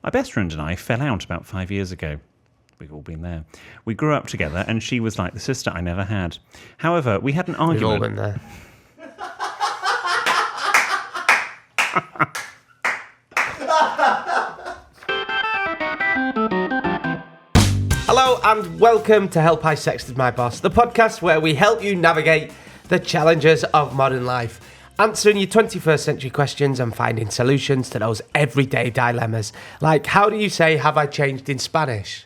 My best friend and I fell out about 5 years ago. We've all been there. We grew up together, and she was like the sister I never had. However, we had an argument. We've all been there. Hello and welcome to Help I Sexted My Boss, the podcast where we help you navigate the challenges of modern life, answering your 21st century questions and finding solutions to those everyday dilemmas. Like, how do you say, have I changed in Spanish?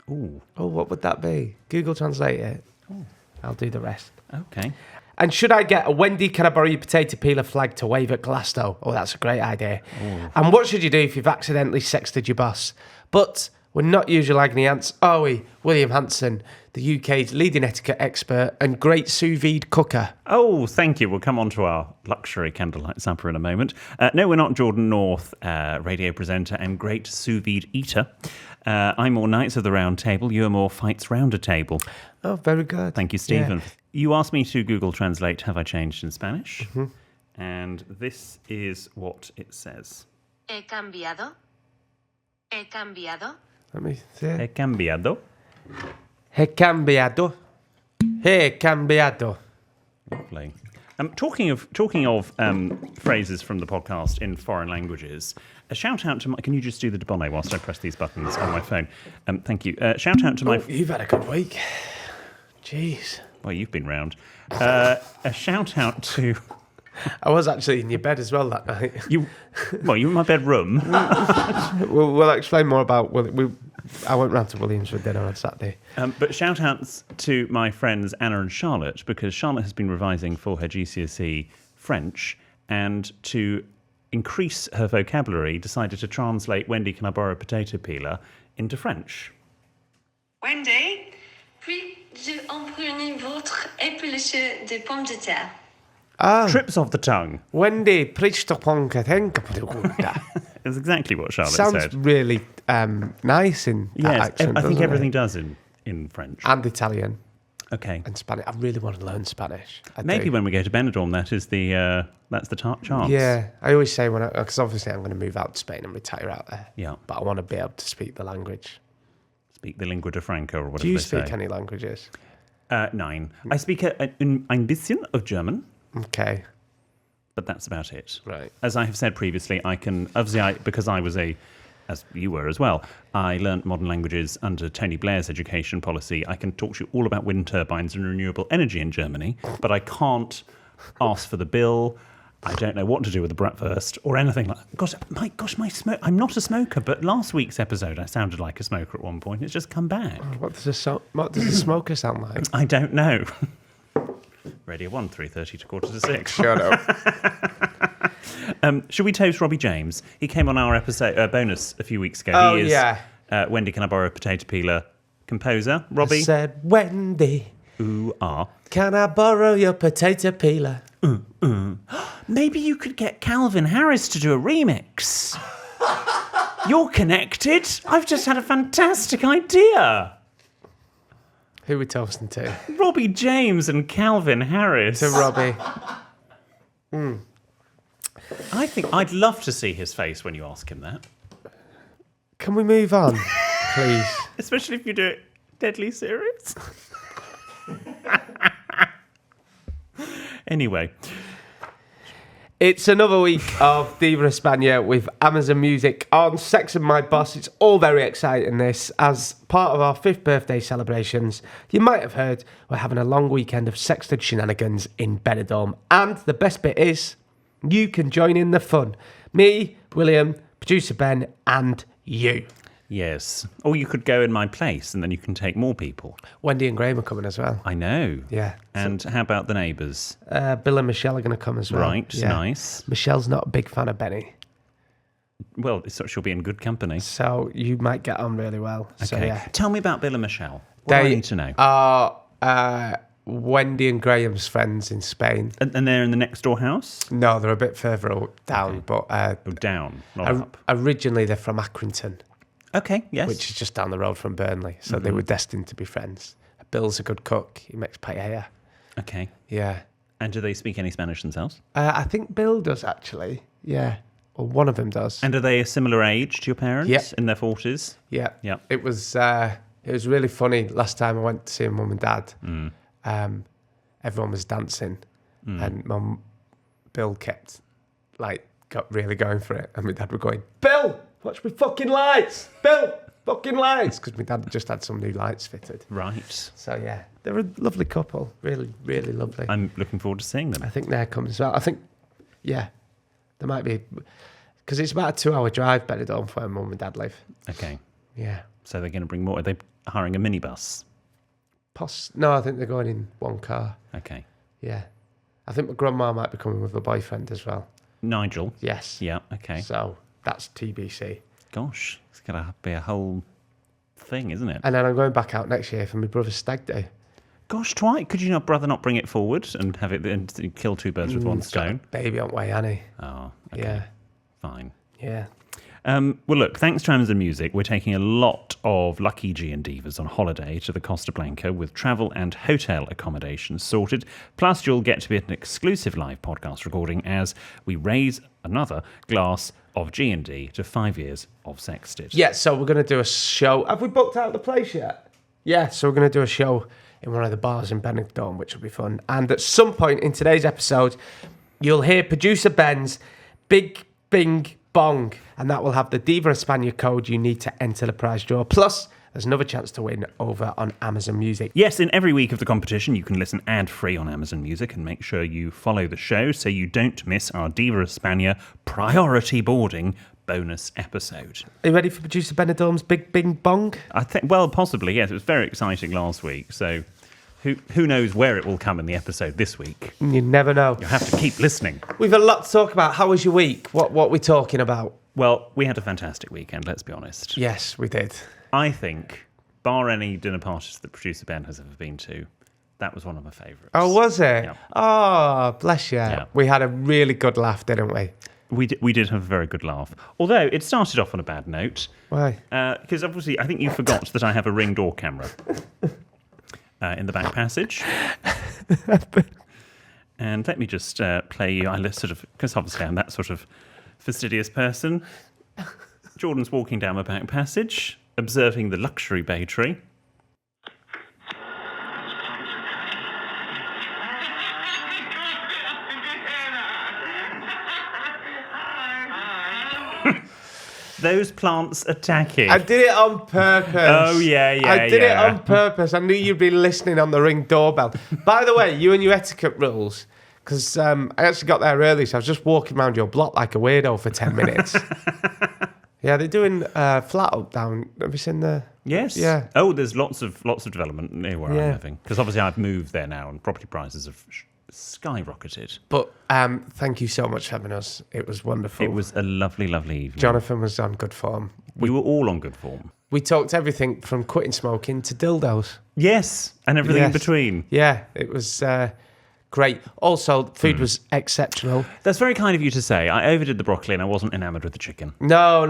Ooh. Oh, what would that be? Google Translate it. Ooh. I'll do the rest. Okay. And should I get a Wendy, can I borrow your potato peeler flag to wave at Glasgow? Oh, that's a great idea. Ooh. And what should you do if you've accidentally sexted your boss? But we're not usual agony ants, are we? William Hanson, the UK's leading etiquette expert and great sous vide cooker. Oh, thank you. We'll come on to our luxury candlelight supper in a moment. No, we're not Jordan North, radio presenter and great sous vide eater. I'm more Knights of the Round Table. You are more Fights Round a Table. Oh, very good. Thank you, Stephen. Yeah. You asked me to Google Translate, have I changed in Spanish? Mm-hmm. And this is what it says. He cambiado. He cambiado. Let me see. He cambiado. He cambiado. He cambiado. Lovely. Talking of phrases from the podcast in foreign languages, a shout out to my... Can you just do the debonnaire whilst I press these buttons on my phone? Thank you. Shout out to my... You've had a good week. Jeez. Well, you've been round. A shout out to... I was actually in your bed as well that night. You were in my bedroom. We'll explain more about... I went round to Williams for dinner on Saturday. But shout outs to my friends Anna and Charlotte, because Charlotte has been revising for her GCSE French, and to increase her vocabulary, decided to translate Wendy, can I borrow a potato peeler into French. Wendy, puis-je emprunter votre épluche de pommes de terre? Trips of the tongue. Wendy, preach to ponka. It's exactly what Charlotte Sounds said. really nice in that accent. I think everything it? does in French. And Italian. Okay. And Spanish. I really want to learn Spanish. Maybe when we go to Benidorm, that's the chance. Yeah, I always say because obviously I'm going to move out to Spain and retire out there. Yeah. But I want to be able to speak the language. Speak the lingua de franca or whatever Do you they say. speak any languages? 9. I speak ein bisschen of German. Okay. But that's about it. Right. As I have said previously, because I was as you were as well, I learnt modern languages under Tony Blair's education policy. I can talk to you all about wind turbines and renewable energy in Germany, but I can't ask for the bill. I don't know what to do with the bratwurst or anything like that. My smoke. I'm not a smoker, but last week's episode I sounded like a smoker at one point. It's just come back. What does a smoker sound like? I don't know. Radio 1, 3:30 to 5:45. Shut up. Should we toast Robbie James? He came on our episode bonus a few weeks ago. Oh, he is, yeah. Wendy, can I borrow a potato peeler? Composer, Robbie. I said, Wendy, Ooh, ah. can I borrow your potato peeler? Maybe you could get Calvin Harris to do a remix. You're connected. I've just had a fantastic idea. Who are we toasting to? Robbie James and Calvin Harris. To Robbie. I think I'd love to see his face when you ask him that. Can we move on, please? Especially if you do it deadly serious. Anyway. It's another week of Diva España with Amazon Music on Sexted My Boss. It's all very exciting, this. As part of our 5th birthday celebrations, you might have heard we're having a long weekend of sexted shenanigans in Benidorm. And the best bit is, you can join in the fun. Me, William, producer Ben, and you. Yes. Or you could go in my place and then you can take more people. Wendy and Graham are coming as well. I know. Yeah. And how about the neighbours? Bill and Michelle are going to come as well. Right, yeah. Nice. Michelle's not a big fan of Benny. Well, she'll be in good company. So you might get on really well. Okay. So, yeah. Tell me about Bill and Michelle. What do I need to know? Are Wendy and Graham's friends in Spain. And they're in the next door house? No, they're a bit further down. Okay. But down, not up. Originally, they're from Accrington. Okay, yes. Which is just down the road from Burnley. So they were destined to be friends. Bill's a good cook. He makes paella. Okay. Yeah. And do they speak any Spanish themselves? I think Bill does, actually. Yeah. Or one of them does. And are they a similar age to your parents? Yep. In their 40s? Yeah. Yeah. It was really funny. Last time I went to see Mum and Dad, everyone was dancing, and Bill kept got really going for it, and my dad were going, Bill, watch me fucking lights, Bill, fucking lights, because my dad just had some new lights fitted. Right. So yeah, they're a lovely couple, really, really lovely. I'm looking forward to seeing them. I think they're coming as well. I think, yeah, there might be, because it's about a 2-hour drive, Benidorm, from where Mum and Dad live. Okay. Yeah. So they're going to bring more. Are they hiring a minibus? No, I think they're going in one car. Okay. Yeah. I think my grandma might be coming with a boyfriend as well. Nigel? Yes. Yeah, okay. So that's TBC. Gosh, it's going to be a whole thing, isn't it? And then I'm going back out next year for my brother's stag do. Gosh, twice. Could you brother not bring it forward and have it and kill two birds with one stone? Baby on way, Annie. Oh, okay. Yeah. Fine. Yeah. Well, look, thanks to Amazon Music, we're taking a lot of lucky G and Divas on holiday to the Costa Blanca with travel and hotel accommodation sorted. Plus, you'll get to be at an exclusive live podcast recording as we raise another glass of G&D to 5 years of Sexted. Yeah, so we're going to do a show. Have we booked out the place yet? Yeah, so we're going to do a show in one of the bars in Benidorm, which will be fun. And at some point in today's episode, you'll hear producer Ben's Big Bing Bong, and that will have the Diva España code you need to enter the prize draw. Plus, there's another chance to win over on Amazon Music. Yes, in every week of the competition, you can listen ad-free on Amazon Music, and make sure you follow the show so you don't miss our Diva España priority boarding bonus episode. Are you ready for producer Benidorm's Big Bing Bong? I think, well, possibly, yes. It was very exciting last week, so who knows where it will come in the episode this week. You never know. You'll have to keep listening. We've a lot to talk about. How was your week? What are we talking about? Well, we had a fantastic weekend, let's be honest. Yes, we did. I think, bar any dinner parties that producer Ben has ever been to, that was one of my favourites. Oh, was it? Yeah. Oh, bless you. Yeah. We had a really good laugh, didn't we? We did have a very good laugh. Although, it started off on a bad note. Why? Because obviously, I think you forgot that I have a Ring door camera in the back passage. And let me just play you. Because obviously I'm that sort of fastidious person. Jordan's walking down the back passage, observing the luxury bay tree. Those plants attacking. I did it on purpose. Oh, yeah. I did it on purpose. I knew you'd be listening on the Ring doorbell. By the way, you and your etiquette rules, because I actually got there early, so I was just walking around your block like a weirdo for 10 minutes. Yeah, they're doing flat up down. Have you seen the... Yes. Yeah. Oh, there's lots of development near where Yeah. I'm living. Because obviously I've moved there now and property prices have skyrocketed. But thank you so much for having us. It was wonderful. It was a lovely, lovely evening. Jonathan was on good form. We were all on good form. We talked everything from quitting smoking to dildos. Yes, and everything in Yes. between. Yeah, it was great. Also, food was exceptional. That's very kind of you to say. I overdid the broccoli and I wasn't enamoured with the chicken. No.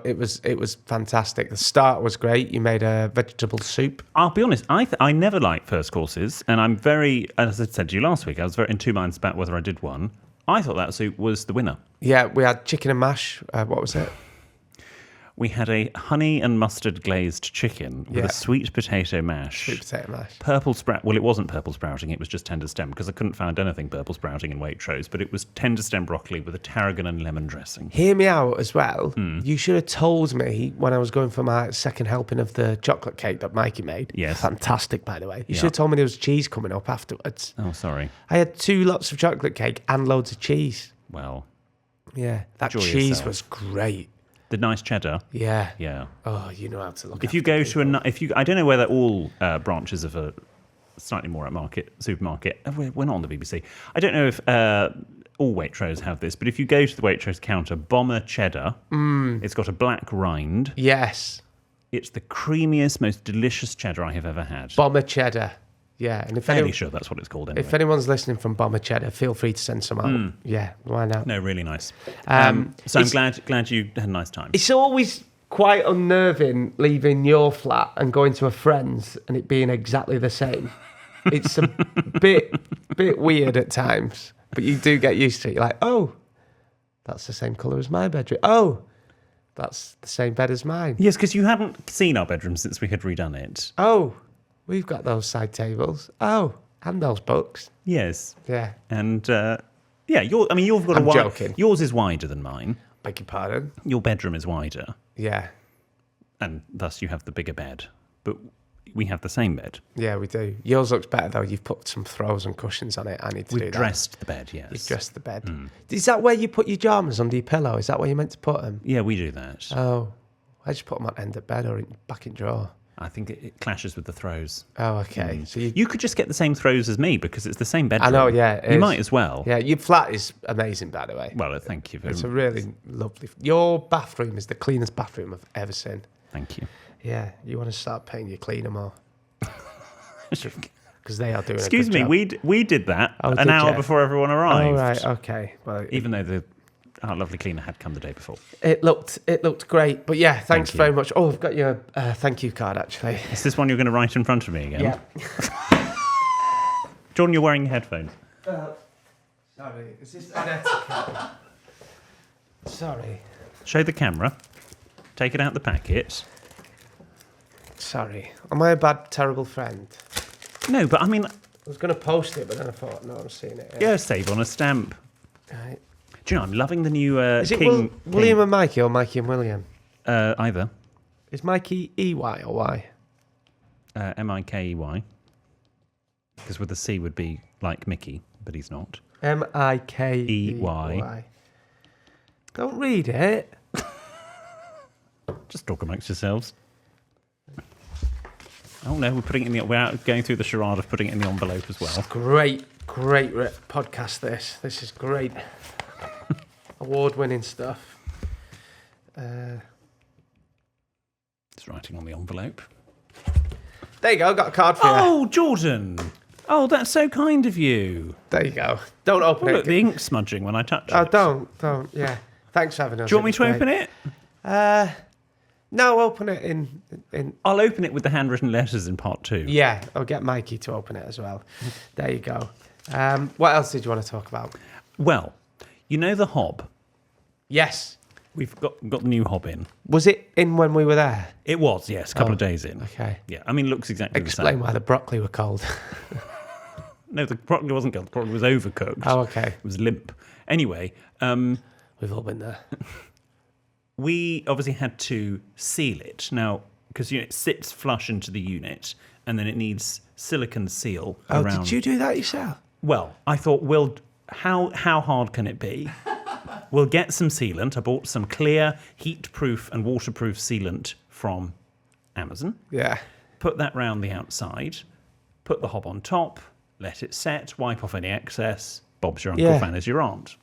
It was fantastic. The start was great. You made a vegetable soup. I'll be honest, I never like first courses, and I'm very, as I said to you last week, I was very in two minds about whether I did one. I thought that soup was the winner. Yeah, we had chicken and mash. What was it? We had a honey and mustard glazed chicken with Yeah. a sweet potato mash. Sweet potato mash. Purple sprout. Well, it wasn't purple sprouting. It was just tender stem because I couldn't find anything purple sprouting in Waitrose. But it was tender stem broccoli with a tarragon and lemon dressing. Hear me out as well. You should have told me when I was going for my second helping of the chocolate cake that Mikey made. Yes. Fantastic, by the way. You Yeah. should have told me there was cheese coming up afterwards. Oh, sorry. I had 2 lots of chocolate cake and loads of cheese. Well, Yeah, that Enjoy cheese yourself. was great. the nice cheddar. Yeah. Yeah. Oh, you know how to look. If you go to I don't know whether all branches of a slightly more upmarket supermarket. We're not on the BBC. I don't know if all Waitrose have this, but if you go to the Waitrose counter, Bomber cheddar, it's got a black rind. Yes, It's the creamiest, most delicious cheddar I have ever had. Bomber cheddar. Yeah, and Fairly sure that's what it's called anyway. if anyone's listening from Bomber cheddar, feel free to send some out. Yeah, why not? No, really nice. So I'm it's- glad you had a nice time. It's always quite unnerving leaving your flat and going to a friend's and it being exactly the same. It's a bit weird at times, but you do get used to it. You're like, oh, That's the same colour as my bedroom. Oh, that's the same bed as mine. Yes, because you hadn't seen our bedroom since we had redone it. Oh, we've got those side tables. Oh, and those books. Yes. Yeah. And, you've got I'm joking. Yours is wider than mine. Beg your pardon? Your bedroom is wider. Yeah. And thus you have the bigger bed. But we have the same bed. Yeah, we do. Yours looks better, though. You've put some throws and cushions on it. I need to do We've that. dressed the bed, yes. You've dressed the bed. Is that where you put your pyjamas under your pillow? Is that where you're meant to put them? Yeah, we do that. Oh, I just put them at the end of bed or back in drawer. I think it clashes with the throws. Oh, okay. So You could just get the same throws as me because it's the same bedroom. I know, yeah. it You is. might as well. Yeah, your flat is amazing, by the way. Well, thank you very It's a much. really lovely... Your bathroom is the cleanest bathroom I've ever seen. Thank you. Yeah, you want to start paying your cleaner more. Because they are doing Excuse a good me, job. we did that Oh, an did hour you? before everyone arrived. Oh, right, okay. Well, Even though our lovely cleaner had come the day before. it looked great. But yeah, thanks Thank you. very much. Oh, I've got your thank you card, actually. Is this one you're going to write in front of me again? Yeah. John, you're wearing headphones. Sorry, is this an etiquette? Sorry. Show the camera. Take it out the packet. Sorry. Am I a bad, terrible friend? No, but I mean, I was going to post it, but then I thought, no, I'm seeing it. yeah, save on a stamp. Right. Do you know, I'm loving the new Is it King... William and Mikey or Mikey and William? Either. Is Mikey EY or Y? Mikey. Because with the C would be like Mickey, but he's not. Mikey. Don't read it. Just talk amongst yourselves. Oh no, we're out going through the charade of putting it in the envelope as well. Great podcast. This is great. Award-winning stuff. It's writing on the envelope. There you go. Got a card for you. Oh, Jordan! Oh, that's so kind of you. There you go. Don't open Oh, it. look, the ink smudging when I touch Oh, it. don't. Yeah. Thanks for having us. Do you want me to open it? No, open it in. I'll open it with the handwritten letters in part 2. Yeah, I'll get Mikey to open it as well. There you go. What else did you want to talk about? Well, you know the hob? Yes. We've got the new hob in. Was it in when we were there? It was, yes, a couple of days in. Okay. Yeah, I mean, it looks exactly Explain the same. why the broccoli were cold. No, the broccoli wasn't cold. The broccoli was overcooked. Oh, okay. It was limp. Anyway, We've all been there. we obviously had to seal it. Now, because it sits flush into the unit, and then it needs silicone seal Oh, around. did you do that yourself? Well, I thought, how hard can it be? We'll get some sealant. I bought some clear, heat-proof and waterproof sealant from Amazon. Yeah. Put that round the outside. Put the hob on top. Let it set. Wipe off any excess. Bob's your uncle, Yeah. Fan is your aunt.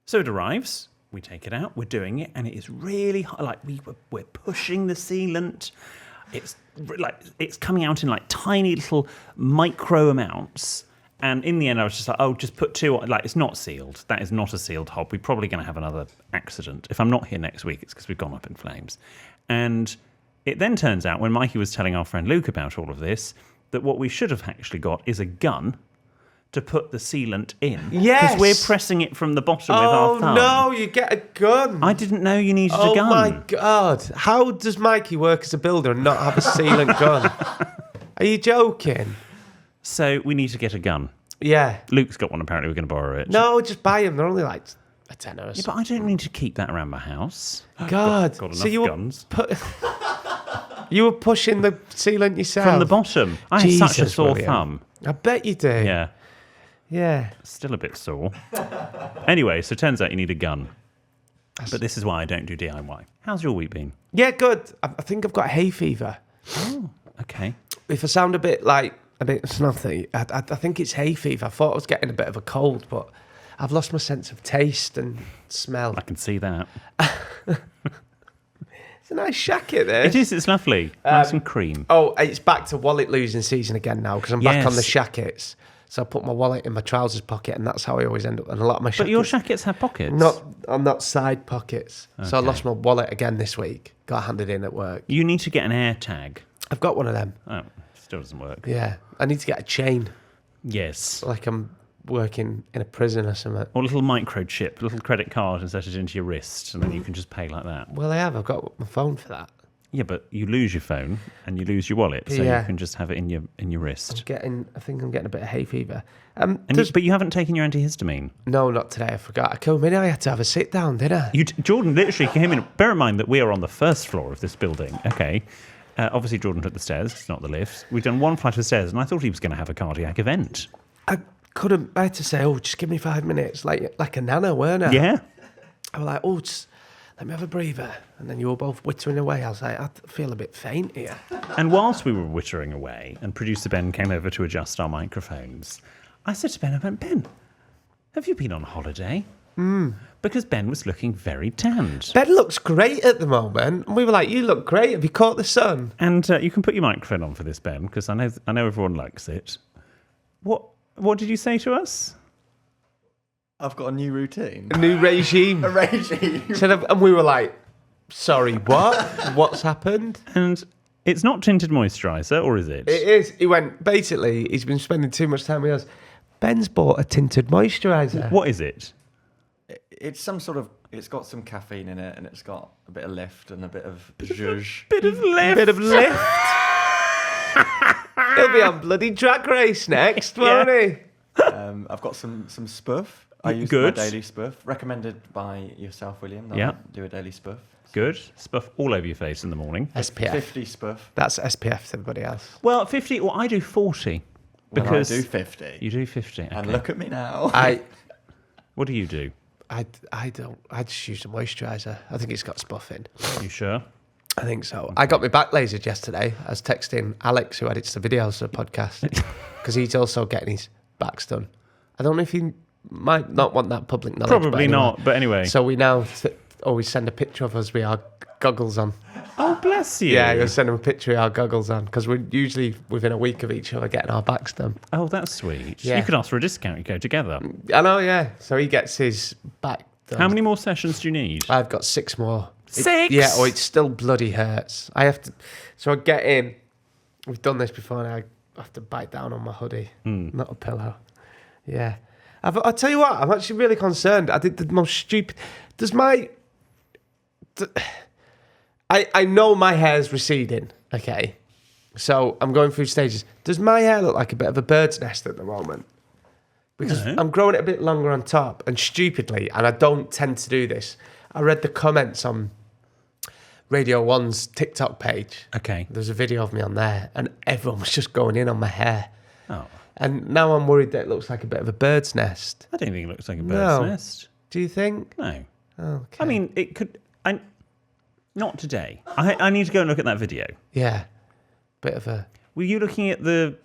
So it arrives. We take it out. We're doing it, and it is really hot. Like we're pushing the sealant. It's coming out in like tiny little micro amounts. And in the end, I was just like, oh, just put 2 on. Like, it's not sealed. That is not a sealed hob. We're probably going to have another accident. If I'm not here next week, it's because we've gone up in flames. And it then turns out, when Mikey was telling our friend Luke about all of this, that what we should have actually got is a gun to put the sealant in. Yes! Because we're pressing it from the bottom with our thumb. Oh, no, you get a gun. I didn't know you needed a Oh, gun. my God. How does Mikey work as a builder and not have a sealant gun? Are you joking? So we need to get a gun. Yeah. Luke's got one, apparently. We're going to borrow it. No, just buy them. They're only like a tenner or Yeah, something. but I don't need to keep that around my house. God. Got so enough you were, guns. you were pushing the sealant yourself? From the bottom. I have such a Jesus, sore William. thumb. I bet you do. Yeah. Yeah. Still a bit sore. Anyway, so it turns out you need a gun. But this is why I don't do DIY. How's your week been? Yeah, good. I think I've got hay fever. Oh, okay. If I sound a bit snotty, I think it's hay fever. I thought I was getting a bit of a cold, but I've lost my sense of taste and smell. I can see that. It's a nice jacket, this. It is, it's lovely. Nice and cream. Oh, it's back to wallet losing season again now because I'm back on the Yes. shackets. So I put my wallet in my trousers pocket, and that's how I always end up. And a lot of my But your shackets, jackets have pockets. not side pockets. So I Okay. lost my wallet again this week. Got handed in at work. You need to get an air tag. I've got one of them. Oh, still doesn't work. Yeah, I need to get a chain. Yes. Like I'm working in a prison or something. Or a little microchip, a little credit card and set it into your wrist, and then you can just pay like that. Well, I've got my phone for that. Yeah, but you lose your phone and you lose your wallet, so Yeah. you can just have it in your wrist. I think I'm getting a bit of hay fever. But you haven't taken your antihistamine. No, not today. I forgot. I came in. I had to have a sit down, didn't I? Jordan literally came in. Bear in mind that we are on the first floor of this building. Okay. Obviously, Jordan took the stairs. It's not the lift. We've done one flight of stairs, and I thought he was going to have a cardiac event. I had to say, just give me 5 minutes, like a nana, weren't I? Yeah. I was like, just let me have a breather. And then you were both wittering away. I was like, I feel a bit faint here. And whilst we were wittering away, and producer Ben came over to adjust our microphones, I said to Ben, I went, Ben, have you been on holiday? Because Ben was looking very tanned. Ben looks great at the moment. And we were like, you look great. Have you caught the sun? And you can put your microphone on for this, Ben, because I know everyone likes it. What did you say to us? I've got a new routine. A new regime. A regime. And we were like, sorry, what? What's happened? And it's not tinted moisturiser, or is it? It is. He went, basically, he's been spending too much time with us. Ben's bought a tinted moisturiser. What is it? It's some sort of. It's got some caffeine in it, and it's got a bit of lift and a bit of zhuzh. Bit of lift. Bit of lift. He'll be on bloody Drag Race next, won't he? I've got some spuff. I use Good. my daily spuff, recommended by yourself, William. That Yeah. I do a daily spuff. Good. Spuff all over your face in the morning. SPF. 50 spuff. That's SPF to everybody else. Well, 50, or I do 40. Well, Because I do 50. you do 50. Okay. And look at me now. What do you do? I don't. I just use a moisturiser. I think it's got spuff in. You sure? I think so. I got my back lasered yesterday. I was texting Alex, who edits the videos of the podcast, because he's also getting his backs done. I don't know if he might not want that public knowledge. Probably not, but anyway. So we now always send a picture of us with our goggles on. Oh, bless you. Yeah, you'll send him a picture with our goggles on, because we're usually within a week of each other getting our backs done. Oh, that's sweet. Yeah. You could ask for a discount. You go together. I know, yeah. So he gets his back done. How many more sessions do you need? I've got 6 more. 6? Yeah, or it still bloody hurts. I have to. So I get in. We've done this before, and I have to bite down on my hoodie, not a pillow. Yeah. I'll tell you what, I'm actually really concerned. I did the most stupid. I know my hair's receding, okay? So I'm going through stages. Does my hair look like a bit of a bird's nest at the moment? Because No. I'm growing it a bit longer on top, and stupidly, and I don't tend to do this, I read the comments on Radio 1's TikTok page. Okay. There's a video of me on there, and everyone was just going in on my hair. Oh. And now I'm worried that it looks like a bit of a bird's nest. I don't think it looks like a bird's No. nest. Do you think? No. Okay. I mean, it could... Not today. I need to go and look at that video. Yeah. Bit of a... Were you looking at the...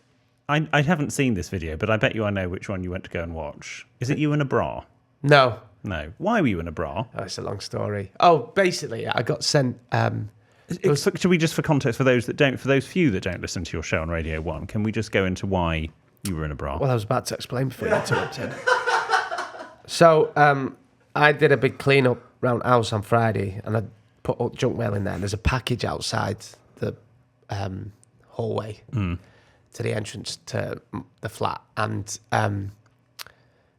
I haven't seen this video, but I bet you I know which one you went to go and watch. Is it you in a bra? No. No. Why were you in a bra? Oh, it's a long story. Oh, basically, I got sent... Should we just, for context, for those few that don't listen to your show on Radio 1, can we just go into why you were in a bra? Well, I was about to explain before you interrupted. So, I did a big clean-up round house on Friday, and I put up junk mail in there, and there's a package outside the hallway to the entrance to the flat, and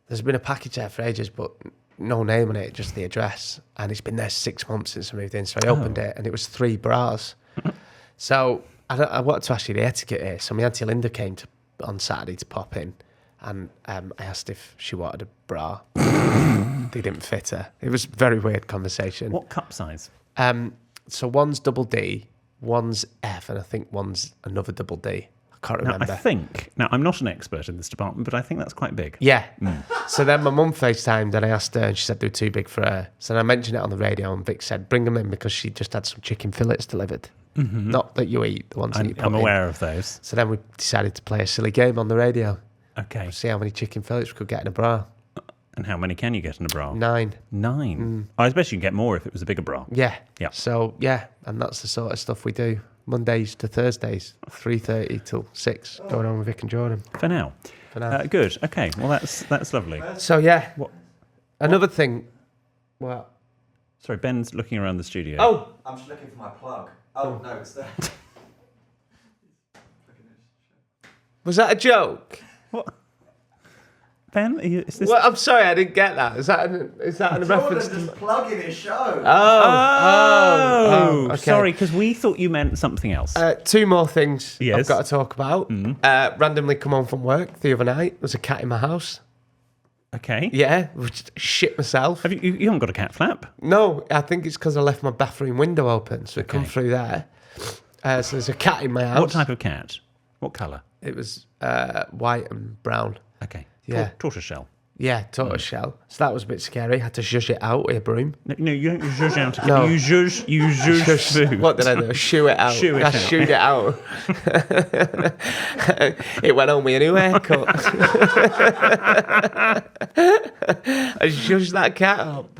there's been a package there for ages, but no name on it, just the address, and it's been there 6 months since I moved in, so I opened it, and it was 3 bras. So I wanted to ask you the etiquette here. So my Auntie Linda came on Saturday to pop in, and I asked if she wanted a bra. They didn't fit her. It was a very weird conversation. What cup size? So one's double D, one's F, and I think one's another double D. I can't remember. Now, I'm not an expert in this department, but I think that's quite big. Yeah. So then my mum FaceTimed, and I asked her, and she said they were too big for her. So then I mentioned it on the radio, and Vic said, bring them in, because she just had some chicken fillets delivered. Mm-hmm. Not that you eat, the ones that you put I'm in. aware of those. So then we decided to play a silly game on the radio. Okay. See how many chicken fillets we could get in a bra. And how many can you get in a bra? 9. 9. I bet you can get more if it was a bigger bra. Yeah. Yeah. So, yeah, and that's the sort of stuff we do. Mondays to Thursdays, 3:30 till 6, going on with Vic and Jordan. For now. For now. Good. Okay. Well, that's lovely. So, yeah. What? Another thing. What? Sorry, Ben's looking around the studio. Oh! I'm just looking for my plug. Oh, no, it's there. Was that a joke? What? Ben? Is this? Well, I'm sorry, I didn't get that. Is that a reference to? just plugging his show. Oh, okay. Sorry, because we thought you meant something else. Two more things Yes. I've got to talk about. Randomly come home from work the other night. There's a cat in my house. Okay. Yeah, shit myself. Have you haven't got a cat flap? No, I think it's because I left my bathroom window open, so it come through there. So there's a cat in my house. What type of cat? What colour? It was white and brown. Okay. Yeah. Tortoise shell. Yeah, tortoise shell. So that was a bit scary. Had to zhuzh it out with a broom. No, you don't zhuzh out. No. You zhuzh food. What did I do? Shoo it out. Shoo it I out. shooed it out. It went on with a new haircut. I zhuzhed that cat up.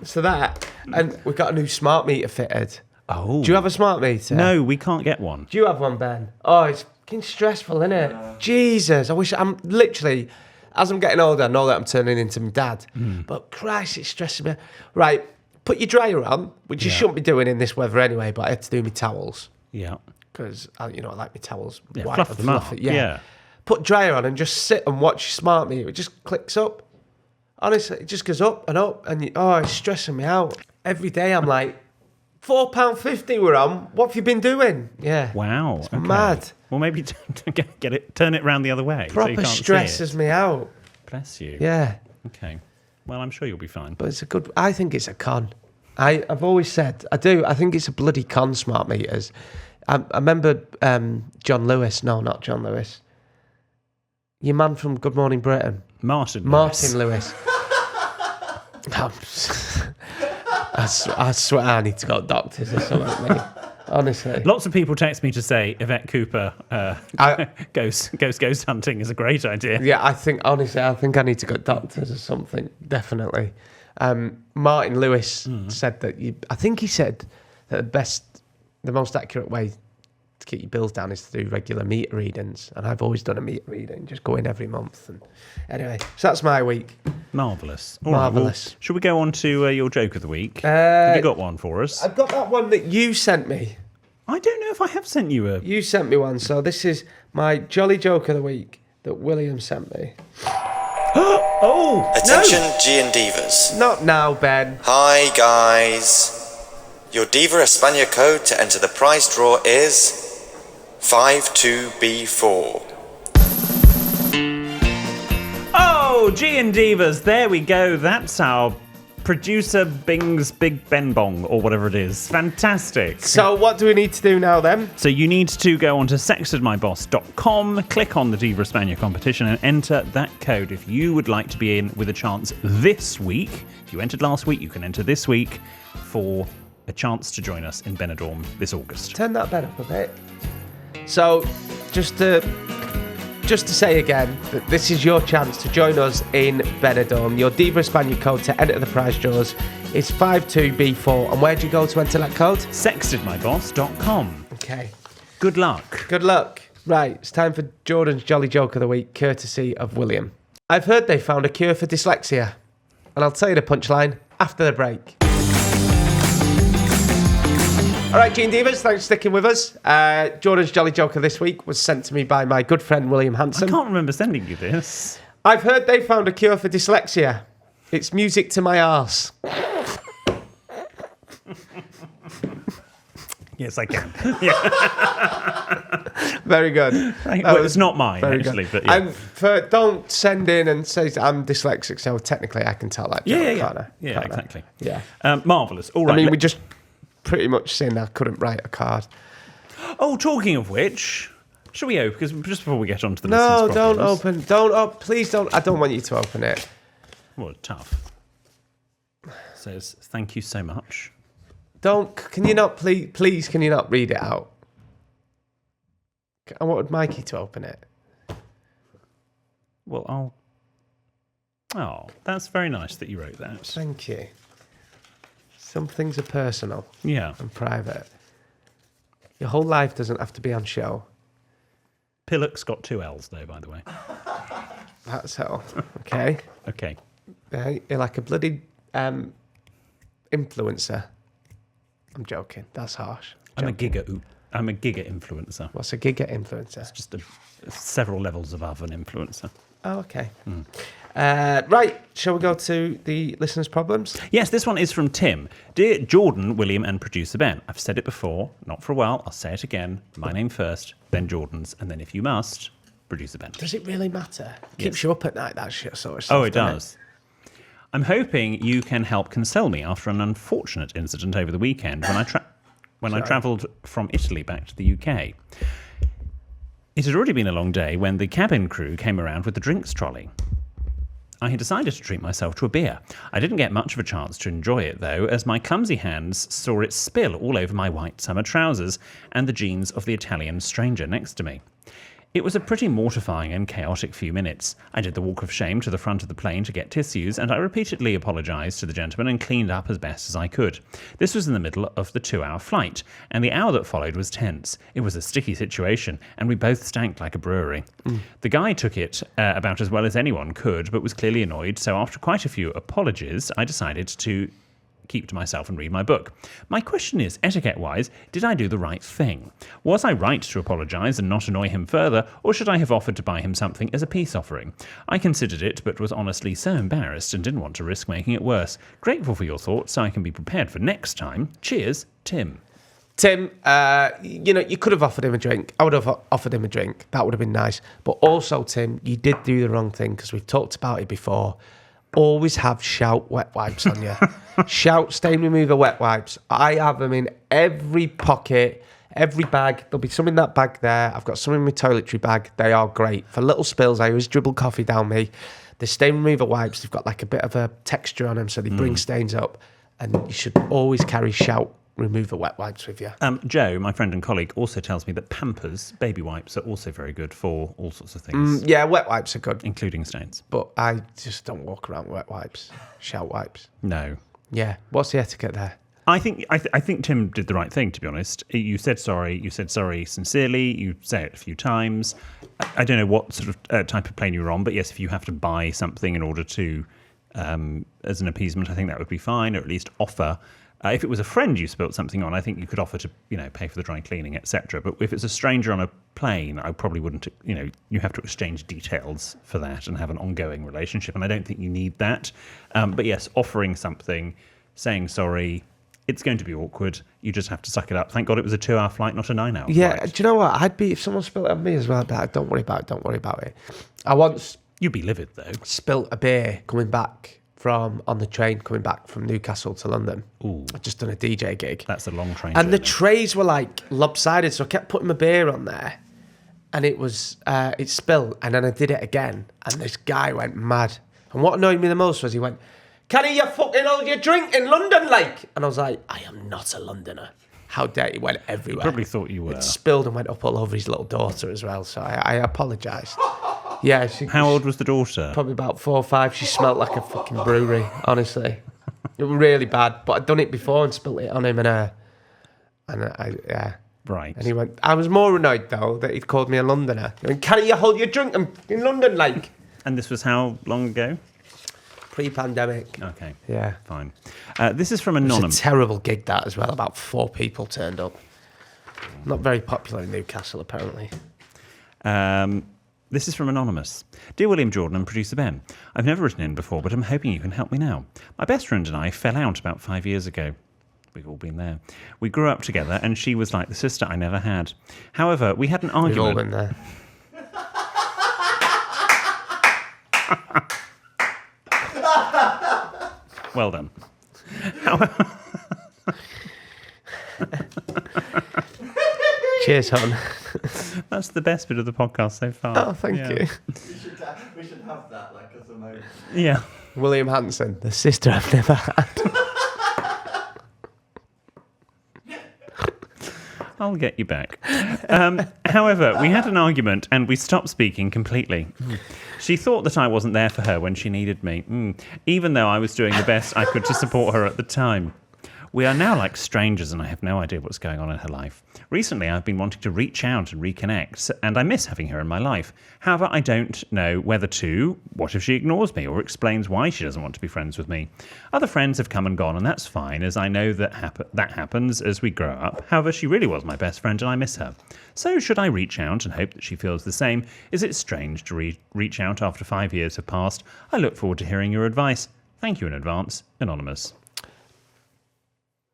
So that, and we got a new smart meter fitted. Oh. Do you have a smart meter? No, we can't get one. Do you have one, Ben? Oh, it's fucking stressful, isn't it? Jesus, I wish I'm literally, as I'm getting older, I know that I'm turning into my dad. But Christ, it's stressing me. Right, put your dryer on, which you shouldn't be doing in this weather anyway, but I had to do my towels. Yeah. Because, I like my towels white fluff and them up. fluffy. Yeah. Put dryer on and just sit and watch your smart meter. It just clicks up. Honestly, it just goes up and up. And it's stressing me out. Every day I'm like, £4.50 we're on. What have you been doing? Yeah. Wow. Okay. Mad. Well, maybe turn it round the other way. so Proper you can't see stresses it. me out. Bless you. Yeah. Okay. Well, I'm sure you'll be fine. But I think it's a con. I've always said, I think it's a bloody con, smart meters. I remember John Lewis. No, not John Lewis. Your man from Good Morning Britain. Martin Lewis. I swear I need to go to doctors or something, mate. Honestly. Lots of people text me to say Yvette Cooper goes ghost hunting is a great idea. Yeah, I think I need to go to doctors or something, definitely. Martin Lewis said that I think he said that the most accurate way to keep your bills down is to do regular meter readings. And I've always done a meter reading, just go in every month. And anyway, so that's my week. Marvellous. Marvellous. Well, should we go on to your joke of the week? Have you got one for us? I've got that one that you sent me. I don't know if I have sent you a... You sent me one, so this is my jolly joke of the week that William sent me. Oh! Attention G and Divas. Not now, Ben. Hi guys. Your Diva España code to enter the prize draw is 52B4. Oh, G and Divas, there we go. That's our producer Bing's Big Ben Bong, or whatever it is. Fantastic. So what do we need to do now then? So you need to go onto sextedmyboss.com, click on the Diva España competition and enter that code if you would like to be in with a chance this week. If you entered last week, you can enter this week for a chance to join us in Benidorm this August. Turn that bed up a bit. So just to say again that this is your chance to join us in Benidorm. Your Diva España code to enter the prize draws is 52B4. And where do you go to enter that code? Sextedmyboss.com. Okay. Good luck. Good luck. Right, it's time for Jordan's Jolly Joke of the Week, courtesy of William. I've heard they found a cure for dyslexia. And I'll tell you the punchline after the break. All right, Gene Divas, thanks for sticking with us. Jordan's Jolly Joker this week was sent to me by my good friend William Hanson. I can't remember sending you this. I've heard they found a cure for dyslexia. It's music to my arse. Yes, I can. Very good. Well, it's not mine, very actually. good. But yeah. And don't send in and say I'm dyslexic, so technically I can tell that joke, can't I? Yeah, Can't I? exactly. Yeah. Marvellous. All right. I mean, we just pretty much saying I couldn't write a card. Oh, talking of which, should we open? Because just before we get on to the No, listeners' don't problems- open. Please don't. I don't want you to open it. Well, tough. Says, thank you so much. Don't. Can you not, please, can you not read it out? I wanted Mikey to open it. Well, I'll... Oh, that's very nice that you wrote that. Thank you. Some things are personal Yeah. and private. Your whole life doesn't have to be on show. Pillock's got 2 L's, though, by the way. That's all. Okay. Okay. You're like a bloody influencer. I'm joking. That's harsh. I'm a giga oop. I'm a giga influencer. What's a giga influencer? It's just several levels above an influencer. Oh, okay. Right, shall we go to the listeners' problems? Yes, this one is from Tim. Dear Jordan, William and producer Ben, I've said it before, not for a while, I'll say it again. My name first, then Jordan's, and then if you must, producer Ben. Does it really matter? Keeps you up at night, that shit sort of stuff. Oh, it does. I'm hoping you can help console me after an unfortunate incident over the weekend when I travelled from Italy back to the UK. It had already been a long day when the cabin crew came around with the drinks trolley. I had decided to treat myself to a beer. I didn't get much of a chance to enjoy it, though, as my clumsy hands saw it spill all over my white summer trousers and the jeans of the Italian stranger next to me. It was a pretty mortifying and chaotic few minutes. I did the walk of shame to the front of the plane to get tissues, and I repeatedly apologised to the gentleman and cleaned up as best as I could. This was in the middle of the 2-hour flight, and the hour that followed was tense. It was a sticky situation, and we both stank like a brewery. The guy took it about as well as anyone could, but was clearly annoyed, so after quite a few apologies, I decided to keep to myself and read my book. My question is, etiquette-wise, did I do the right thing? Was I right to apologise and not annoy him further, or should I have offered to buy him something as a peace offering? I considered it, but was honestly so embarrassed and didn't want to risk making it worse. Grateful for your thoughts so I can be prepared for next time. Cheers, Tim. Tim, you could have offered him a drink. I would have offered him a drink. That would have been nice. But also, Tim, you did do the wrong thing because we've talked about it before. Always have Shout wet wipes on you. Shout stain remover wet wipes. I have them in every pocket, every bag. There'll be some in that bag there. I've got some in my toiletry bag. They are great. For little spills, I always dribble coffee down me. The stain remover wipes, they've got like a bit of a texture on them, so they bring stains up. And you should always carry Shout remover wet wipes with you. Joe, my friend and colleague, also tells me that Pampers baby wipes are also very good for all sorts of things. Yeah, wet wipes are good. Including stains. But I just don't walk around with wet wipes. Shout wipes. No. Yeah. What's the etiquette there? I think Tim did the right thing, to be honest. You said sorry. You said sorry sincerely. You say it a few times. I don't know what sort of type of plane you were on, but yes, if you have to buy something in order to, as an appeasement, I think that would be fine, or at least offer. If it was a friend you spilt something on, I think you could offer to, pay for the dry cleaning, etc. But if it's a stranger on a plane, I probably wouldn't, you have to exchange details for that and have an ongoing relationship. And I don't think you need that. But yes, offering something, saying sorry, it's going to be awkward. You just have to suck it up. Thank God it was a 2-hour flight, not a 9-hour Yeah, flight. do you know what? I'd be, if someone spilled it on me as well, I'd be like, don't worry about it. I once You'd be livid, though. spilt a beer coming back on the train coming back from Newcastle to London. Ooh. I'd just done a DJ gig. That's a long train And the journey. trays were like lopsided, so I kept putting my beer on there, and it spilled, and then I did it again, and this guy went mad. And what annoyed me the most was he went, "Can you fucking hold your drink in London, like?" And I was like, I am not a Londoner. How dare you? Went everywhere. Probably thought you were. It spilled and went up all over his little daughter as well, so I apologised. Yeah. How old was the daughter? Probably about 4 or 5. She smelled like a fucking brewery, honestly. It was really bad, but I'd done it before and spilt it on him, and yeah. Right. And he went, I was more annoyed, though, that he'd called me a Londoner. He went, "Can you hold your drink in London, like?" And this was how long ago? Pre-pandemic. Okay. Yeah. Fine. This is from It was Anonymous. a terrible gig, that, as well. About 4 people turned up. Not very popular in Newcastle, apparently. This is from Anonymous. Dear William Jordan and producer Ben, I've never written in before, but I'm hoping you can help me now. My best friend and I fell out about 5 years ago. We've all been there. We grew up together, and she was like the sister I never had. However, we had an We've all argument. been there. Well done. Cheers, hon. That's the best bit of the podcast so far. Oh, thank Yeah. you. We should have that like as a moment. Yeah. William Hanson, the sister I've never had. I'll get you back. However, we had an argument and we stopped speaking completely. She thought that I wasn't there for her when she needed me, even though I was doing the best I could to support her at the time. We are now like strangers and I have no idea what's going on in her life. Recently, I've been wanting to reach out and reconnect, and I miss having her in my life. However, I don't know whether to. What if she ignores me or explains why she doesn't want to be friends with me? Other friends have come and gone, and that's fine, as I know that happens as we grow up. However, she really was my best friend, and I miss her. So should I reach out and hope that she feels the same? Is it strange to reach out after 5 years have passed? I look forward to hearing your advice. Thank you in advance. Anonymous.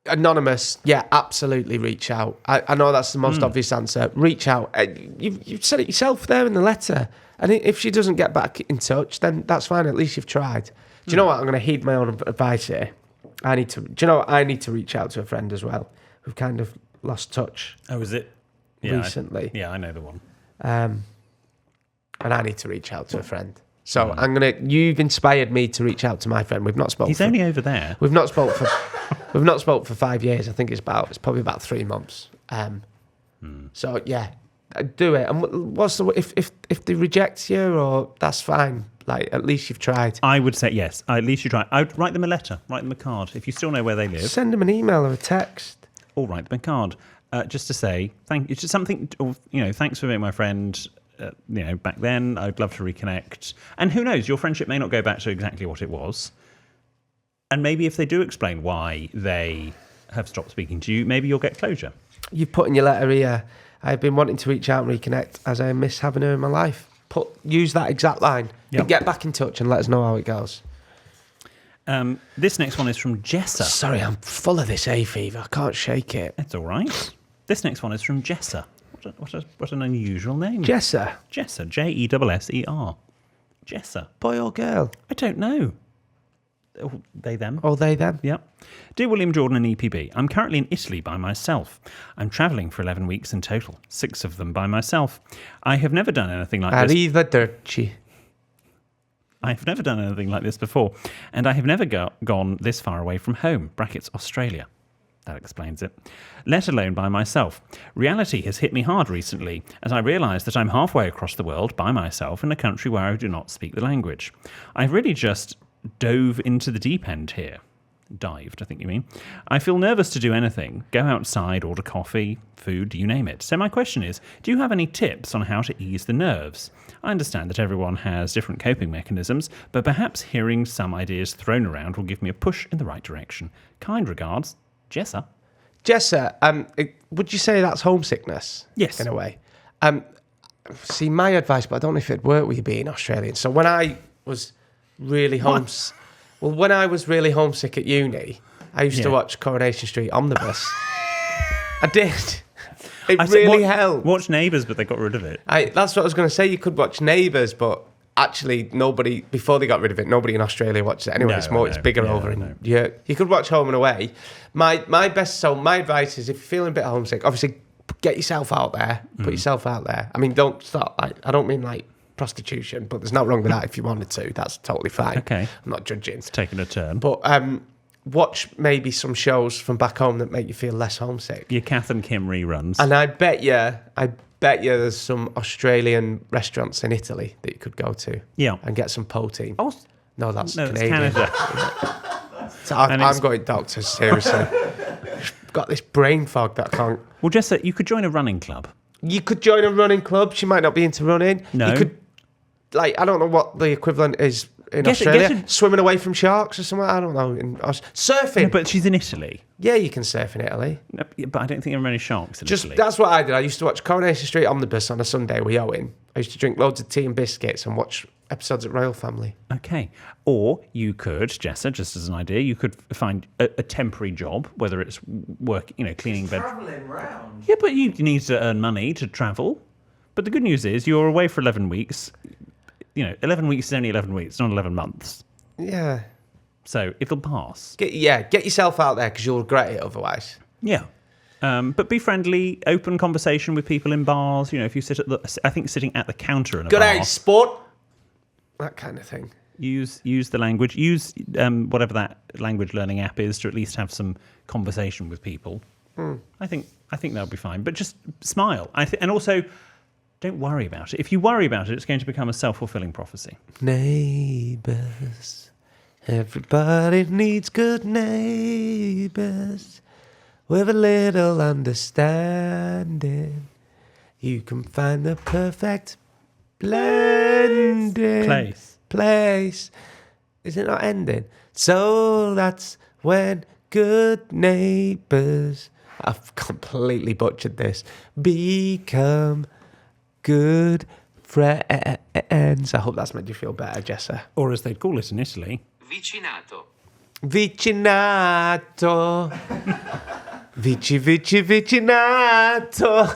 Anonymous, yeah, absolutely reach out. I know that's the most obvious answer. Reach out. You've said it yourself there in the letter. And if she doesn't get back in touch, then that's fine. At least you've tried. Do you know what? I'm going to heed my own advice here. I need to reach out to a friend as well who've kind of lost touch. Oh, is it? Recently. I know the one. And I need to reach out to a friend. So you've inspired me to reach out to my friend. We've not spoken. He's only over there. We've not spoke for 5 years. I think it's probably about 3 months. So yeah, do it. And what's the if they reject you, or that's fine. Like, at least you've tried. I would say yes. At least you try. I'd write them a letter. Write them a card. If you still know where they live, send them an email or a text. Or write them a card. Just to say thank you. Just something. Thanks for being my friend. Back then, I'd love to reconnect. And who knows, your friendship may not go back to exactly what it was. And maybe if they do explain why they have stopped speaking to you, maybe you'll get closure. You've put in your letter here, I've been wanting to reach out and reconnect as I miss having her in my life. Use that exact line. Yep. Get back in touch and let us know how it goes. This next one is from Jessa. Sorry, I'm full of this hay fever. I can't shake it. It's all right. This next one is from Jessa. What an unusual name. Jessa. Jessa. Jesser. Jessa. Boy or girl? I don't know. Oh, they, them. Oh, they, them. Yep. Dear William, Jordan and EPB, I'm currently in Italy by myself. I'm travelling for 11 weeks in total, 6 of them by myself. I have never done anything like this. Arrivederci. I've never done anything like this before, and I have never gone this far away from home, brackets Australia. That explains it. Let alone by myself. Reality has hit me hard recently, as I realise that I'm halfway across the world by myself in a country where I do not speak the language. I've really just dove into the deep end here. Dived, I think you mean. I feel nervous to do anything. Go outside, order coffee, food, you name it. So my question is, do you have any tips on how to ease the nerves? I understand that everyone has different coping mechanisms, but perhaps hearing some ideas thrown around will give me a push in the right direction. Kind regards, Jessa. Jessa, would you say that's homesickness? Yes. In a way. See, my advice, but I don't know if it'd work with you being Australian. So when I was really homesick, when I was really homesick at uni, I used to watch Coronation Street Omnibus. I did. It really helped. Watch Neighbours, but they got rid of it. That's what I was going to say. You could watch Neighbours, but actually nobody, before they got rid of it, nobody in Australia watched it anyway. It's bigger over in Europe. You could watch Home and Away. My advice is, if you're feeling a bit homesick, obviously get yourself out there. Put yourself out there. I mean, don't start, I don't mean like prostitution, but there's nothing wrong with that if you wanted to. That's totally fine. Okay. I'm not judging. It's taking a turn. But watch maybe some shows from back home that make you feel less homesick. Your Kath and Kim reruns. And I bet you there's some Australian restaurants in Italy that you could go to. Yeah. And get some protein. Oh, no, that's That's Canadian. Canada. So I'm going doctors, seriously. Got this brain fog that I can't... Well, Jessa, you could join a running club. You could join a running club. She might not be into running. No. You could, I don't know what the equivalent is in Australia. Swimming away from sharks or something. I don't know. Surfing. No, but she's in Italy. Yeah, you can surf in Italy. No, but I don't think there are many sharks in Italy. That's what I did. I used to watch Coronation Street Omnibus on a Sunday with Owen. I used to drink loads of tea and biscuits and watch episodes of Royal Family. Okay. Or you could, Jessa, just as an idea, you could find a temporary job, whether it's work, cleaning bed. Travelling round. Yeah, but you need to earn money to travel. But the good news is you're away for 11 weeks. 11 weeks is only 11 weeks, not 11 months. Yeah. So it'll pass. Get yourself out there because you'll regret it otherwise. Yeah. But be friendly, open conversation with people in bars. If you sit sitting at the counter in a Good bar. day, sport. That kind of thing. Use the language. Use whatever that language learning app is to at least have some conversation with people. I think that'll be fine. But just smile. And also, don't worry about it. If you worry about it, it's going to become a self-fulfilling prophecy. Neighbours, Everybody needs good neighbours with a little understanding. You can find the perfect blending place. Is it not ending? So that's when good neighbours, I've completely butchered this, become good friends. I hope that's made you feel better, Jessa. Or as they'd call it in Italy, Vicinato. Vicinato. Vicinato.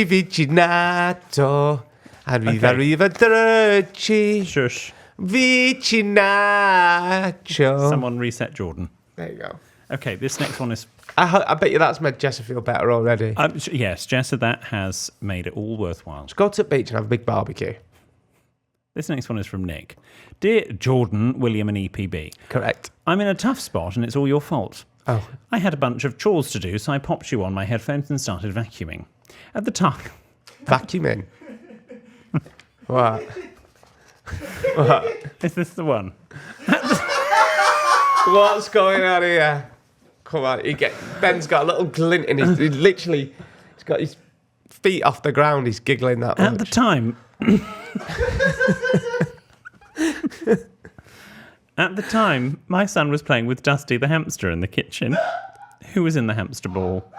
Vicinato. Arrivederci. shush. Vicinato. Someone reset Jordan. There you go. Okay, this next one is... I bet you that's made Jessa feel better already. yes, Jessa, that has made it all worthwhile. Let's go to the beach and have a big barbecue. This next one is from Nick. Dear Jordan, William and EPB. Correct. I'm in a tough spot and it's all your fault. Oh. I had a bunch of chores to do, so I popped you on my headphones and started vacuuming. At the time... Vacuuming. What? What? Is this the one? What's going on here? Come on, Ben's got a little glint in his. He's got his feet off the ground. He's giggling that much. At the time... At the time, my son was playing with Dusty the hamster in the kitchen. Who was in the hamster ball?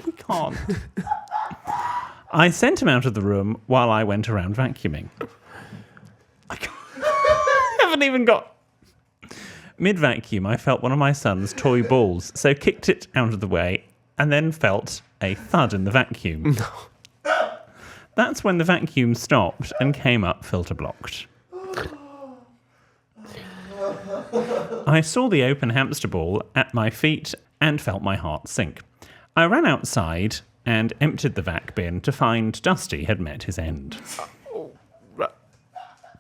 We can't. I sent him out of the room while I went around vacuuming. I haven't even got... Mid-vacuum, I felt one of my son's toy balls, so kicked it out of the way and then felt a thud in the vacuum. That's when the vacuum stopped and came up filter blocked. I saw the open hamster ball at my feet and felt my heart sink. I ran outside and emptied the vac bin to find Dusty had met his end.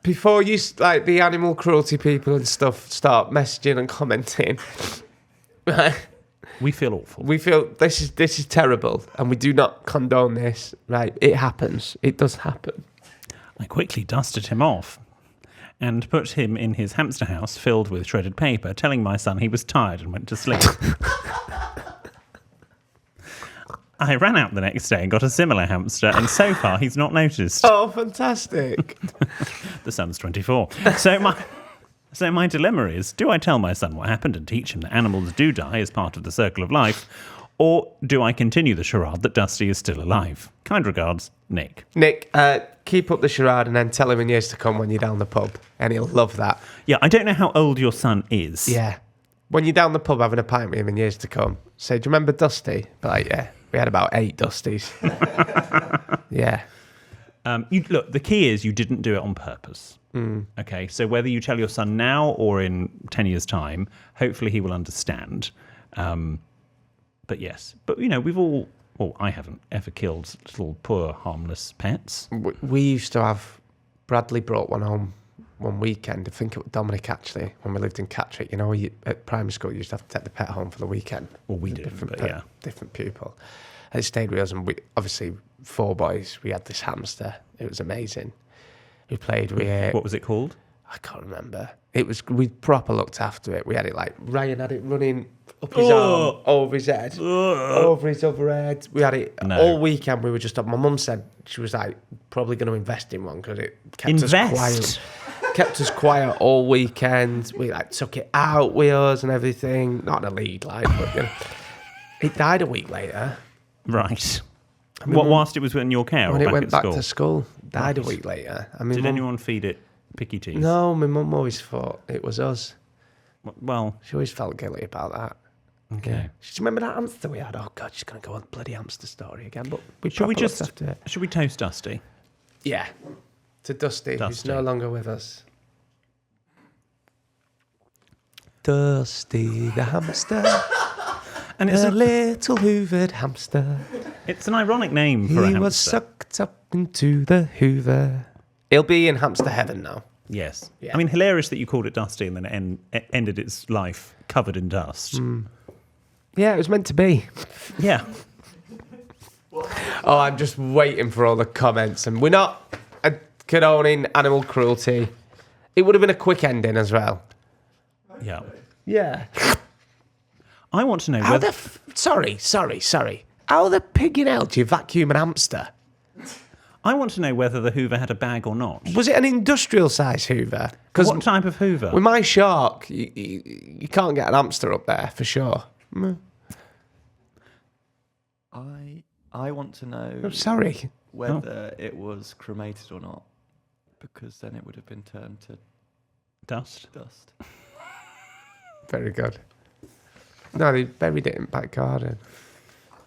Before you, like, the animal cruelty people and stuff start messaging and commenting, right? We feel awful. We feel this is terrible, and we do not condone this. Right? It happens. It does happen. I quickly dusted him off and put him in his hamster house filled with shredded paper, telling my son he was tired and went to sleep. I ran out the next day and got a similar hamster, and so far he's not noticed. Oh, fantastic. The son's 24. So my dilemma is, do I tell my son what happened and teach him that animals do die as part of the circle of life, or do I continue the charade that Dusty is still alive? Kind regards, Nick. Nick, keep up the charade and then tell him in years to come when you're down the pub, and he'll love that. Yeah, I don't know how old your son is. Yeah. When you're down the pub having a pint with him in years to come, say, do you remember Dusty? Be like, yeah. We had about 8 Dusties. Yeah. Look, the key is you didn't do it on purpose. Okay, so whether you tell your son now or in 10 years' time, hopefully he will understand. But yes, but we've all, well, I haven't ever killed little poor harmless pets. We used to have, Bradley brought one home one weekend. I think it was Dominic, actually, when we lived in Catterick. At primary school, you used to have to take the pet home for the weekend. Well, we did, Different pupil. And it stayed with us, and we, obviously, 4 boys, we had this hamster. It was amazing. We played with it. What was it called? I can't remember. We proper looked after it. We had it like, Ryan had it running up his arm, over his head, over his other head. We had it all weekend. We were just up. My mum said she was like, probably going to invest in one because it kept us quiet. Kept us quiet all weekend. We like took it out with us and everything. Not in a lead, like, but it died a week later. Right. Whilst it was in your care, when or it went back school? to school, died a week later. Did anyone feed it picky teeth? No, my mum always thought it was us. Well, She always felt guilty about that. okay. Yeah. Do you remember that hamster we had? Oh God, she's gonna go on the bloody hamster story again. But Should we toast Dusty? Yeah, to Dusty, who's no longer with us. Dusty the hamster, And it's a little hoovered hamster. It's an ironic name for a hamster. He was sucked up into the hoover. He'll be in hamster heaven now. Yes. Yeah. I mean, hilarious that you called it Dusty and then it ended its life covered in dust. Yeah, it was meant to be. Yeah. Oh, I'm just waiting for all the comments, and we're not condoning animal cruelty. It would have been a quick ending as well. Yeah. Yeah. I want to know How whether... Sorry. How the pig in hell do you vacuum an hamster? I want to know whether the Hoover had a bag or not. Was it an industrial size Hoover? Because What type of Hoover? with my shark, you can't get an hamster up there for sure. I want to know I'm sorry. whether it was cremated or not, because then it would have been turned to Dust. dust. Very good. No, they buried it in back garden.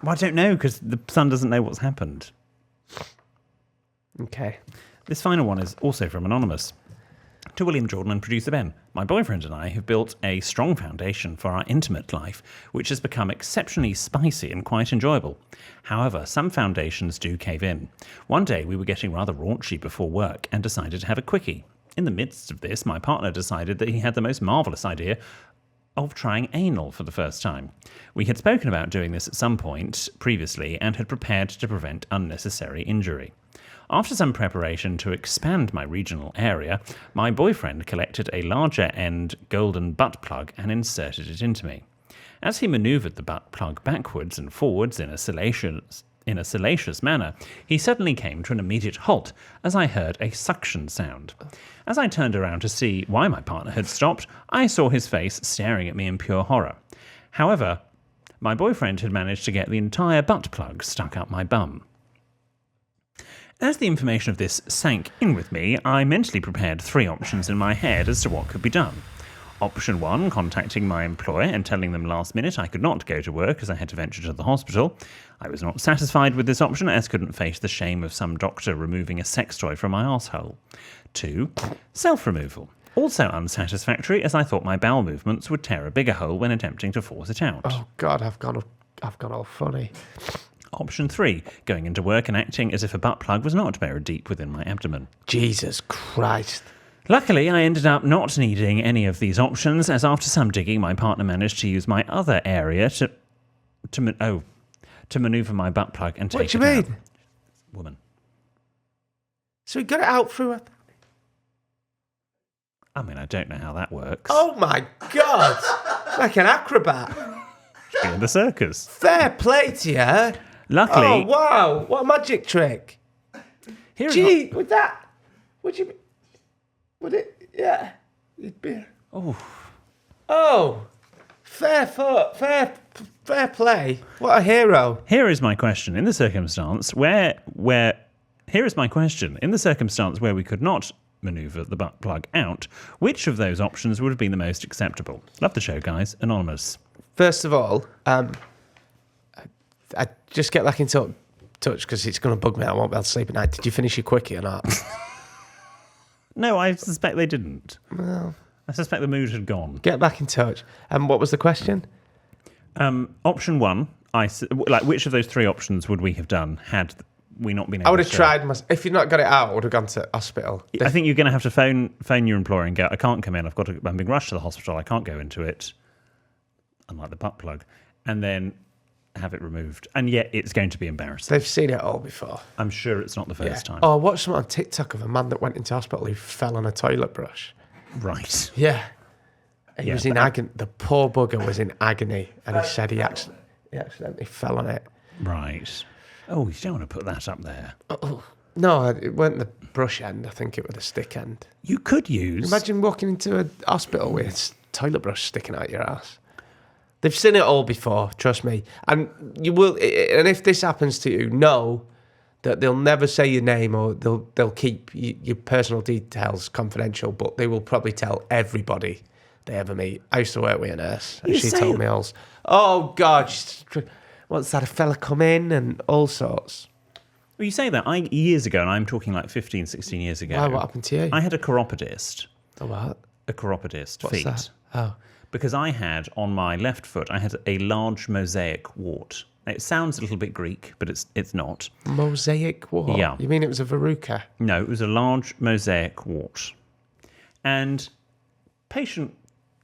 Well, I don't know, because the son doesn't know what's happened. Okay. This final one is also from Anonymous. To William Jordan and producer Ben, my boyfriend and I have built a strong foundation for our intimate life, which has become exceptionally spicy and quite enjoyable. However, some foundations do cave in. One day we were getting rather raunchy before work and decided to have a quickie. In the midst of this, my partner decided that he had the most marvellous idea of trying anal for the first time. We had spoken about doing this at some point previously and had prepared to prevent unnecessary injury. After some preparation to expand my regional area, my boyfriend collected a larger end golden butt plug and inserted it into me. As he manoeuvred the butt plug backwards and forwards in a salacious manner, he suddenly came to an immediate halt as I heard a suction sound. As I turned around to see why my partner had stopped, I saw his face staring at me in pure horror. However, my boyfriend had managed to get the entire butt plug stuck up my bum. As the information of this sank in with me, I mentally prepared 3 options in my head as to what could be done. Option 1, contacting my employer and telling them last minute I could not go to work as I had to venture to the hospital. I was not satisfied with this option as couldn't face the shame of some doctor removing a sex toy from my arsehole. 2, self-removal. Also unsatisfactory as I thought my bowel movements would tear a bigger hole when attempting to force it out. Oh God, I've gone all funny. Option 3, going into work and acting as if a butt plug was not buried deep within my abdomen. Jesus Christ. Luckily, I ended up not needing any of these options, as after some digging, my partner managed to use my other area to manoeuvre my butt plug and take it out. What do you mean? Woman. So he got it out through a... I mean, I don't know how that works. Oh my God. Like an acrobat. Be in the circus. Fair play to you. Luckily... Oh, wow. What a magic trick. Gee, would that... Would you... Would it... Yeah. It'd be... Oh. Fair play. What a hero. Here is my question. In the circumstance where we could not manoeuvre the butt plug out, which of those options would have been the most acceptable? Love the show, guys. Anonymous. First of all, I just get back in touch because it's going to bug me. I won't be able to sleep at night. Did you finish your quickie or not? No, I suspect they didn't. Well, I suspect the mood had gone. get back in touch. And what was the question? Option 1, which of those 3 options would we have done had we not been able to... I would have tried. If you'd not got it out, I would have gone to hospital. I think you're going to have to phone your employer and go, I can't come in. I'm being rushed to the hospital. I can't go into it. Unlike the butt plug. And then have it removed. And yet it's going to be embarrassing. They've seen it all before. I'm sure it's not the first time. Oh, I watched something on TikTok of a man that went into hospital who fell on a toilet brush. Right. Yeah. He was in agony. The poor bugger was in agony. And he said he accidentally fell on it. Right. Oh, you don't want to put that up there. No, it weren't the brush end. I think it was the stick end. You could use... Imagine walking into a hospital with a toilet brush sticking out your ass. They've seen it all before, trust me. And you will. And if this happens to you, know that they'll never say your name or they'll keep your personal details confidential, but they will probably tell everybody they ever meet. I used to work with a nurse, and she told me all. Oh God, what's that? A fella come in and all sorts. Well, you say that. Years ago, and I'm talking like 15, 16 years ago. Why? What happened to you? I had a chiropodist. A what? A chiropodist. What's feet. that? Oh. Because I had, on my left foot, I had a large mosaic wart. It sounds a little bit Greek, but it's not. Mosaic wart? Yeah. You mean it was a verruca? No, it was a large mosaic wart. And patient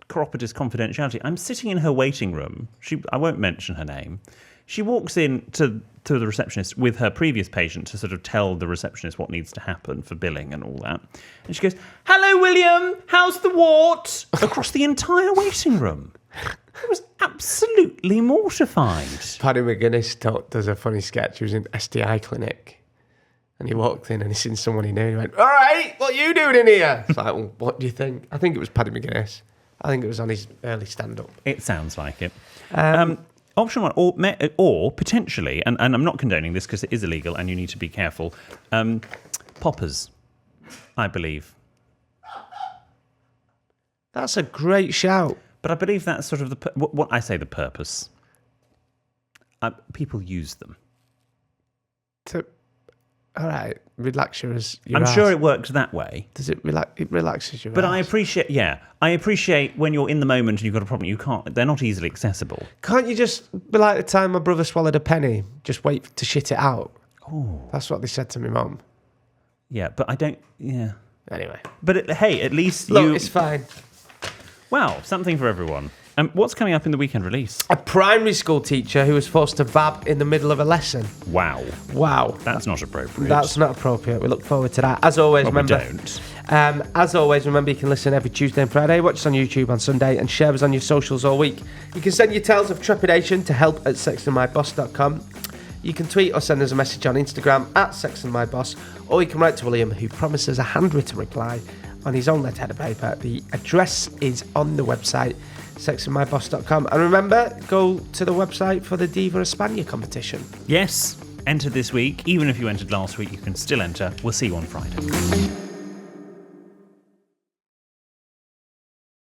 chiropodist confidentiality, I'm sitting in her waiting room. I won't mention her name. She walks in to the receptionist with her previous patient to sort of tell the receptionist what needs to happen for billing and all that. And she goes, "Hello, William, how's the wart?" across the entire waiting room. I was absolutely mortified. Paddy McGuinness does a funny sketch. He was in STI clinic and he walked in and he seen someone he knew and he went, "All right, what are you doing in here?" It's like, well, what do you think? I think it was Paddy McGuinness. I think it was on his early stand-up. It sounds like it. Option one, or potentially, and I'm not condoning this because it is illegal and you need to be careful, poppers, I believe. That's a great shout. But I believe that's sort of what I say the purpose. People use them. All right, relax your arse. I'm sure it works that way. Does it relax? It relaxes your But arse. I appreciate when you're in the moment and you've got a problem, they're not easily accessible. Can't you just be like the time my brother swallowed a penny? Just wait to shit it out. Oh. That's what they said to my mum. Yeah, but I don't, yeah. Anyway. But hey, at least Look, it's fine. Wow, something for everyone. What's coming up in the weekend release? A primary school teacher who was forced to vab in the middle of a lesson. Wow. That's not appropriate. That's not appropriate. We look forward to that. As always, remember. We don't. As always, remember you can listen every Tuesday and Friday, watch us on YouTube on Sunday, and share us on your socials all week. You can send your tales of trepidation to help@sextedmyboss.com. You can tweet or send us a message on Instagram @sextedmyboss, or you can write to William, who promises a handwritten reply on his own letterhead of paper. The address is on the website, sextedmyboss.com. And remember, go to the website for the Diva España competition. Yes, enter this week. Even if you entered last week, you can still enter. We'll see you on Friday.